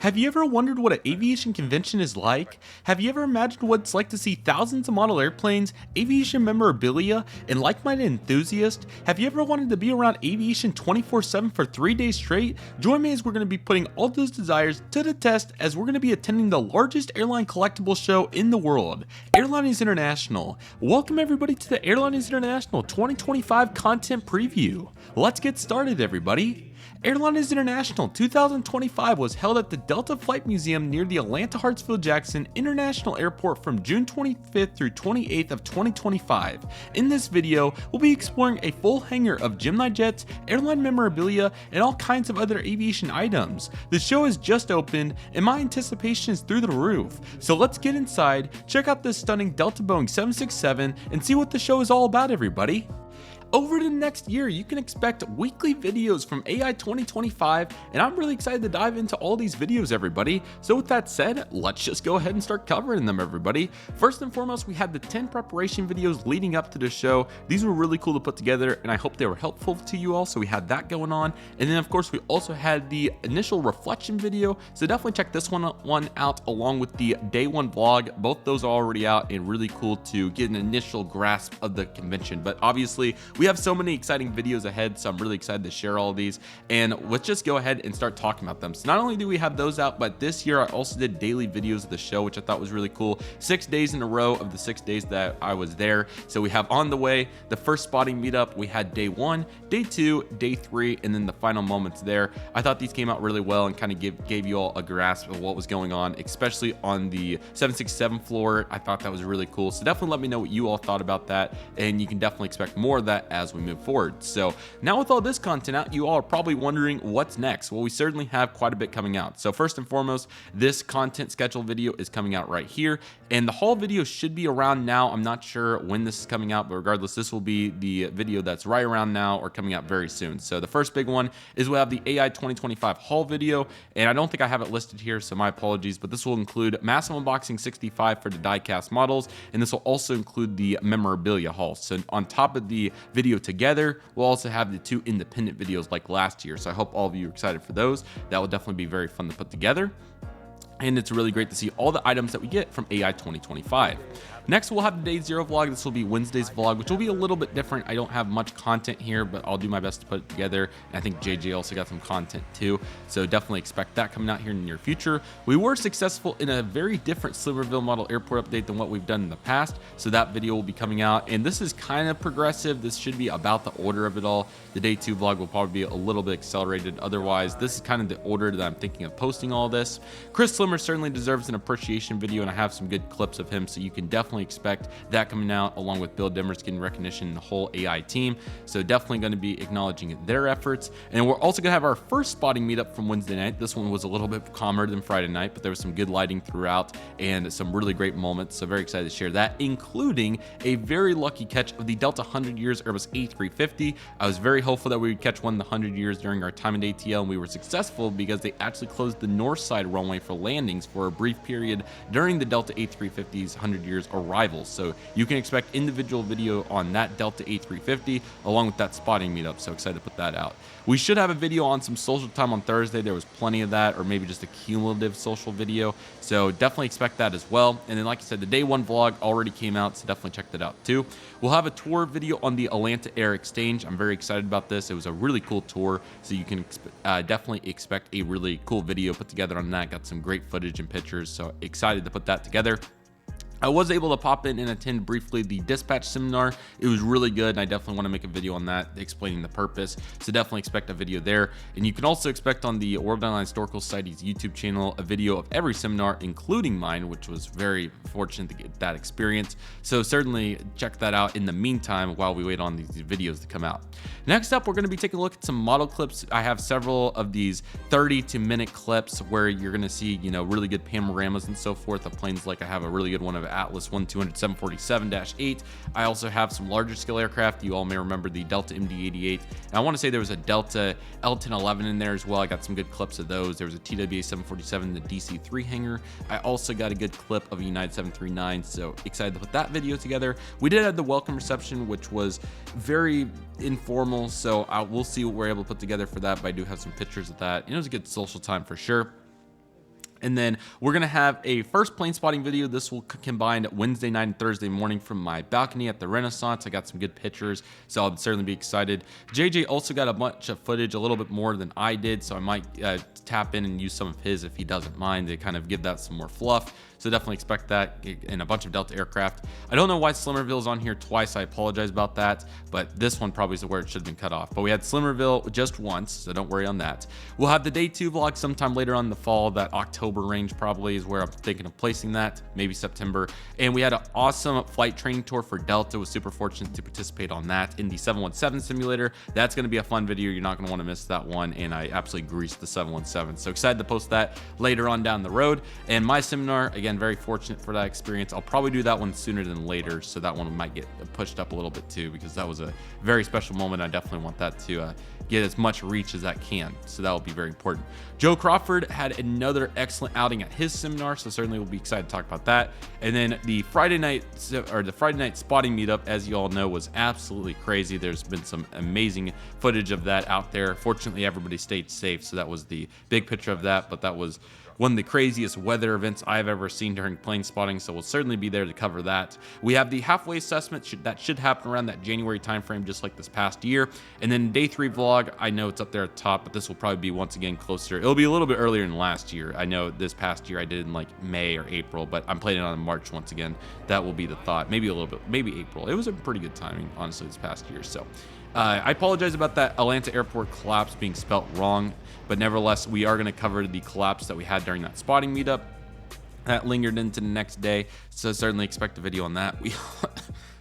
Have you ever wondered what an aviation convention is like? Have you ever imagined what it's like to see thousands of model airplanes, aviation memorabilia, and like-minded enthusiasts? Have you ever wanted to be around aviation 24/7 for 3 days straight? Join me as we're going to be putting all those desires to the test as we're going to be attending the largest airline collectible show in the world, Airliners International. Welcome everybody to the Airliners International 2025 content preview. Let's get started, everybody. Airliners International 2025 was held at the Delta Flight Museum near the Atlanta Hartsfield-Jackson International Airport from June 25th through 28th of 2025. In this video, we'll be exploring a full hangar of GeminiJets, airline memorabilia, and all kinds of other aviation items. The show has just opened, and my anticipation is through the roof. So let's get inside, check out this stunning Delta Boeing 767, and see what the show is all about, everybody. Over the next year, you can expect weekly videos from AI 2025, and I'm really excited to dive into all these videos, everybody. So with that said, let's just go ahead and start covering them, everybody. First and foremost, we had the 10 preparation videos leading up to the show. These were really cool to put together, and I hope they were helpful to you all, so we had that going on. And then, of course, we also had the initial reflection video, so definitely check this one out along with the day one vlog. Both those are already out and really cool to get an initial grasp of the convention. But obviously, we have so many exciting videos ahead, so I'm really excited to share all of these, and let's just go ahead and start talking about them. So not only do we have those out, but this year I also did daily videos of the show, which I thought was really cool. 6 days in a row of the 6 days that I was there. So we have on the way the first spotting meetup, we had day 1, day 2, day 3, and then the final moments there. I thought these came out really well and kind of gave you all a grasp of what was going on, especially on the 767 floor. I thought that was really cool, so definitely let me know what you all thought about that, and you can definitely expect more of that as we move forward. So now with all this content out, you all are probably wondering what's next. Well, we certainly have quite a bit coming out. So first and foremost, this content schedule video is coming out right here, and the haul video should be around now. I'm not sure when this is coming out, but regardless, this will be the video that's right around now or coming out very soon. So the first big one is we'll have the AI 2025 haul video, and I don't think I have it listed here, so my apologies, but this will include Massive Unboxing 65 for the die-cast models, and this will also include the memorabilia haul. So on top of the video together, we'll also have the 2 independent videos like last year. So I hope all of you are excited for those. That will definitely be very fun to put together. And it's really great to see all the items that we get from AI 2025. Next, we'll have the day 0 vlog. This will be Wednesday's vlog, which will be a little bit different. I don't have much content here, but I'll do my best to put it together. And I think JJ also got some content too, so definitely expect that coming out here in the near future. We were successful in a very different Silverville model airport update than what we've done in the past, so that video will be coming out. And this is kind of progressive. This should be about the order of it all. The day 2 vlog will probably be a little bit accelerated. Otherwise, this is kind of the order that I'm thinking of posting all this. Chris Slimmer certainly deserves an appreciation video, and I have some good clips of him, so you can definitely expect that coming out, along with Bill Dimmers getting recognition in the whole AI team. So definitely going to be acknowledging their efforts. And we're also going to have our first spotting meetup from Wednesday night. This one was a little bit calmer than Friday night, but there was some good lighting throughout and some really great moments. So very excited to share that, including a very lucky catch of the Delta 100 Years Airbus A350. I was very hopeful that we would catch one in the 100 years during our time in ATL, and we were successful because they actually closed the north side runway for landings for a brief period during the Delta A350's 100 years arrival. So you can expect individual video on that Delta A350 along with that spotting meetup. So excited to put that out. We should have a video on some social time on Thursday. There was plenty of that, or maybe just a cumulative social video. So definitely expect that as well. And then, like I said, the day 1 vlog already came out, so definitely check that out too. We'll have a tour video on the Atlanta Air Exchange. I'm very excited about this. It was a really cool tour, so you can definitely expect a really cool video put together on that. Got some great footage and pictures, so excited to put that together. I was able to pop in and attend briefly the dispatch seminar. It was really good, and I definitely want to make a video on that explaining the purpose, so definitely expect a video there. And you can also expect on the World Airline Historical Society's YouTube channel a video of every seminar, including mine, which was very fortunate to get that experience. So certainly check that out in the meantime while we wait on these videos to come out. Next up, we're going to be taking a look at some model clips. I have several of these 30-minute clips where you're going to see, really good panoramas and so forth of planes. Like I have a really good one of Atlas 1200 747-8. I also have some larger scale aircraft. You all may remember the Delta MD-88. And I want to say there was a Delta L-1011 in there as well. I got some good clips of those. There was a TWA 747, the DC-3 hangar. I also got a good clip of a United 739, so excited to put that video together. We did have the welcome reception, which was very informal, so we'll see what we're able to put together for that, but I do have some pictures of that. And it was a good social time for sure. And then we're going to have a first plane spotting video. This will combine Wednesday night and Thursday morning from my balcony at the Renaissance. I got some good pictures, so I'll certainly be excited. JJ also got a bunch of footage, a little bit more than I did, so I might tap in and use some of his if he doesn't mind to kind of give that some more fluff. So definitely expect that in a bunch of Delta aircraft. I don't know why Slimmerville is on here twice. I apologize about that, but this one probably is where it should have been cut off. But we had Slimmerville just once, so don't worry on that. We'll have the day 2 vlog sometime later on in the fall. That October range probably is where I'm thinking of placing that, maybe September. And we had an awesome flight training tour for Delta. Was super fortunate to participate on that in the 717 simulator. That's going to be a fun video. You're not going to want to miss that one. And I absolutely greased the 717. So excited to post that later on down the road. And my seminar, again, very fortunate for that experience. I'll probably do that one sooner than later, so that one might get pushed up a little bit too, because that was a very special moment. I definitely want that to get as much reach as that can, so that will be very important. Joe Crawford had another excellent outing at his seminar, so certainly we'll be excited to talk about that. And then the Friday night spotting meetup, as you all know, was absolutely crazy. There's been some amazing footage of that out there. Fortunately, everybody stayed safe, so that was the big picture of that. But that was one of the craziest weather events I've ever seen during plane spotting, so we'll certainly be there to cover that. We have the halfway assessment that should happen around that January timeframe, just like this past year. And then day 3 vlog, I know it's up there at the top, but this will probably be once again closer. It'll be a little bit earlier than last year. I know this past year I did it in like May or April, but I'm planning on March once again. That will be the thought. Maybe a little bit, maybe April. It was a pretty good timing, honestly, this past year. So I apologize about that Atlanta airport collapse being spelt wrong, but nevertheless, we are going to cover the collapse that we had during that spotting meetup that lingered into the next day. So certainly expect a video on that.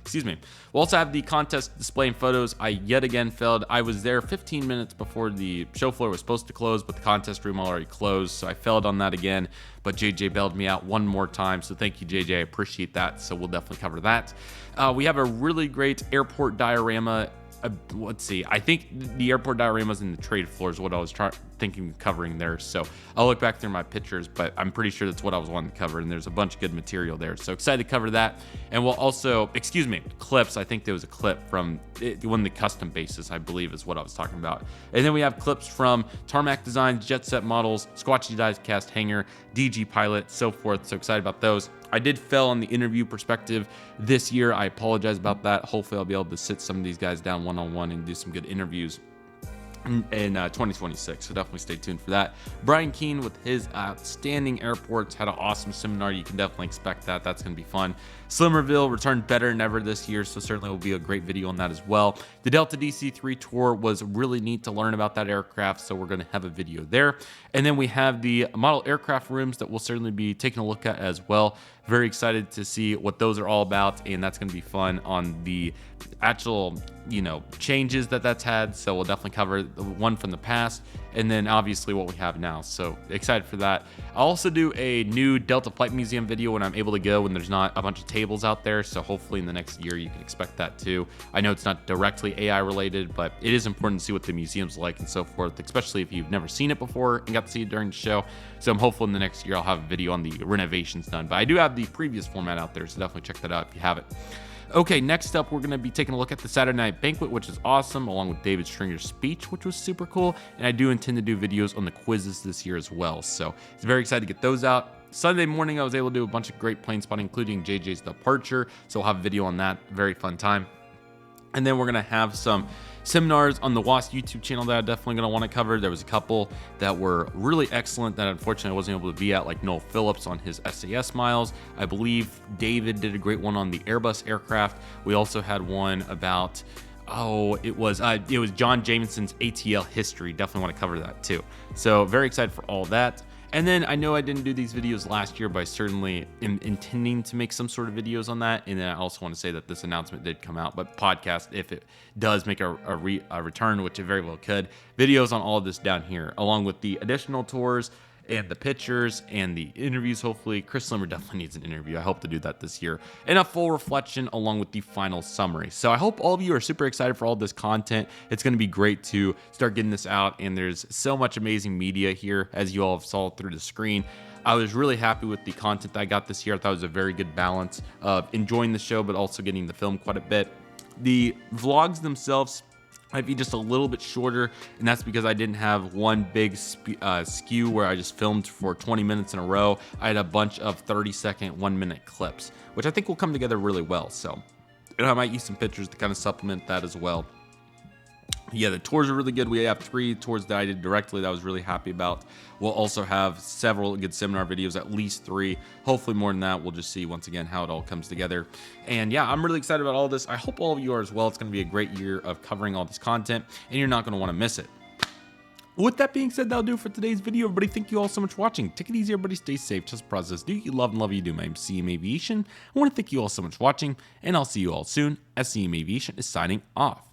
Excuse me. We'll also have the contest displaying photos. I yet again failed. I was there 15 minutes before the show floor was supposed to close, but the contest room already closed, so I failed on that again. But JJ bailed me out one more time, so thank you, JJ. I appreciate that. So we'll definitely cover that. We have a really great airport diorama. Let's see, I think the airport dioramas in the trade floor is what I was thinking of covering there. So I'll look back through my pictures, but I'm pretty sure that's what I was wanting to cover, and there's a bunch of good material there. So excited to cover that. And we'll also, clips. I think there was a clip from one of the custom bases, I believe is what I was talking about. And then we have clips from Tarmac Designs, Jet Set Models, Squatchy Diecast Hangar, DG Pilot, so forth. So excited about those. I did fail on the interview perspective this year. I apologize about that. Hopefully I'll be able to sit some of these guys down one-on-one and do some good interviews in 2026, so definitely stay tuned for that. Brian Keane with his outstanding airports had an awesome seminar. You can definitely expect that. That's going to be fun. Slimmerville returned better than ever this year, so certainly will be a great video on that as well. The Delta DC-3 tour was really neat to learn about that aircraft, so we're going to have a video there. And then we have the model aircraft rooms that we'll certainly be taking a look at as well. Very excited to see what those are all about, and that's going to be fun on the actual, changes that's had. So we'll definitely cover the one from the past, and then obviously what we have now. So excited for that. I'll also do a new Delta Flight Museum video when I'm able to go, when there's not a bunch of tables out there. So hopefully in the next year you can expect that too. I know it's not directly AI related, but it is important to see what the museum's like and so forth, especially if you've never seen it before and got to see it during the show. So I'm hopeful in the next year I'll have a video on the renovations done, but I do have the previous format out there, so definitely check that out if you have it. Okay, next up, we're going to be taking a look at the Saturday Night Banquet, which is awesome, along with David Stringer's speech, which was super cool. And I do intend to do videos on the quizzes this year as well. So it's very excited to get those out. Sunday morning, I was able to do a bunch of great plane spotting, including JJ's departure. So I'll have a video on that. Very fun time. And then we're going to have some seminars on the WASP YouTube channel that I'm definitely going to want to cover. There was a couple that were really excellent that unfortunately I wasn't able to be at, like Noel Phillips on his SAS miles. I believe David did a great one on the Airbus aircraft. We also had one about, it was John Jamieson's ATL history. Definitely want to cover that too. So very excited for all that. And then I know I didn't do these videos last year, but I certainly am intending to make some sort of videos on that. And then I also want to say that this announcement did come out, but podcast, if it does make a return, which it very well could, videos on all of this down here, along with the additional tours and the pictures and the interviews. Hopefully Chris Slimmer definitely needs an interview. I hope to do that this year, and a full reflection along with the final summary. So I hope all of you are super excited for all this content. It's going to be great to start getting this out, and there's so much amazing media here, as you all have saw through the screen. I was really happy with the content that I got this year. I thought it was a very good balance of enjoying the show, but also getting the film quite a bit. The vlogs themselves, might be just a little bit shorter, and that's because I didn't have one big skew where I just filmed for 20 minutes in a row. I had a bunch of 30-second, 1-minute clips, which I think will come together really well. So, and I might use some pictures to kind of supplement that as well. Yeah, the tours are really good. We have 3 tours that I did directly that I was really happy about. We'll also have several good seminar videos, at least 3, hopefully more than that. We'll just see once again how it all comes together. And yeah, I'm really excited about all this. I hope all of you are as well. It's going to be a great year of covering all this content, and you're not going to want to miss it. With that being said, that'll do it for today's video, everybody. Thank you all so much for watching. Take it easy, everybody. Stay safe. Trust the process. Do you love and love you do. My name's CM Aviation. I want to thank you all so much for watching, and I'll see you all soon as CM Aviation is signing off.